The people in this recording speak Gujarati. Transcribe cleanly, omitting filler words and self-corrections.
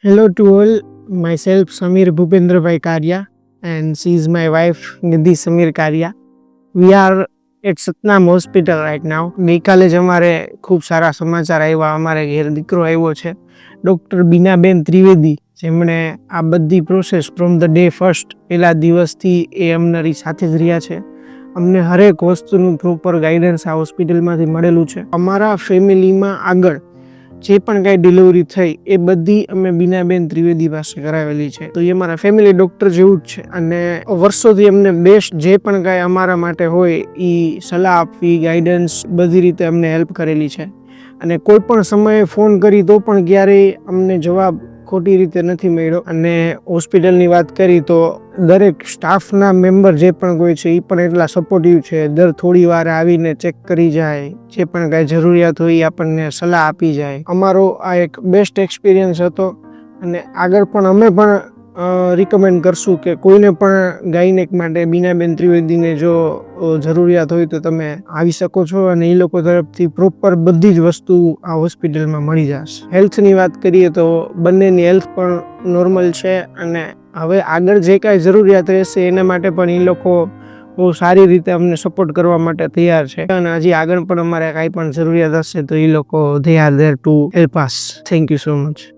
Hello to all, myself Samir Bhupendra Karia and she is my wife Nidhi Samir Karia. We are at Satnam Hospital right now. ગઈકાલે જ અમારે ખૂબ સારા સમાચાર આવ્યા. અમારે ઘેર દીકરો આવ્યો છે, ડૉક્ટર બીનાબેન ત્રિવેદી, જેમણે આ બધી process from the day first પહેલા દિવસથી એ અમારી સાથે જ રહ્યા છે. અમને હરેક વસ્તુનું પ્રોપર ગાઈડન્સ આ હોસ્પિટલમાંથી મળેલું છે. અમારા ફેમિલીમાં આગળ જે પણ કાંઈ ડિલિવરી થઈ એ બધી અમે બીનાબેન ત્રિવેદી પાસે કરાવેલી છે. તો એ મારા ફેમિલી ડૉક્ટર જેવું જ છે અને વર્ષોથી અમને બેસ્ટ જે પણ કાંઈ અમારા માટે હોય એ સલાહ આપવી, ગાઈડન્સ બધી રીતે અમને હેલ્પ કરેલી છે. અને કોઈ પણ સમયે ફોન કરી તો પણ ક્યારેય અમને જવાબ ખોટી રીતે નથી મળ્યો. અને હોસ્પિટલની વાત કરી તો દરેક સ્ટાફના મેમ્બર જે પણ કોઈ છે એ પણ એટલા સપોર્ટિવ છે. દર થોડી વાર આવીને ચેક કરી જાય, જે પણ કાંઈ જરૂરિયાત હોય એ આપણને સલાહ આપી જાય. અમારો આ એક બેસ્ટ એક્સપિરિયન્સ હતો અને આગળ પણ અમે પણ રિકમેન્ડ કરશું કે કોઈને પણ ગાયનેક માટે બીનાબેન ત્રિવેદીને જો જરૂરિયાત હોય તો તમે આવી શકો છો અને એ લોકો તરફથી પ્રોપર બધી જ વસ્તુ આ હોસ્પિટલમાં મળી જશે. હેલ્થની વાત કરીએ તો બંનેની હેલ્થ પણ નોર્મલ છે અને હવે આગળ જે કાંઈ જરૂરિયાત રહેશે એના માટે પણ એ લોકો બહુ સારી રીતે અમને સપોર્ટ કરવા માટે તૈયાર છે. અને હજી આગળ પણ અમારે કાંઈ પણ જરૂરિયાત હશે તો એ લોકો they are there to help us. Thank you so much.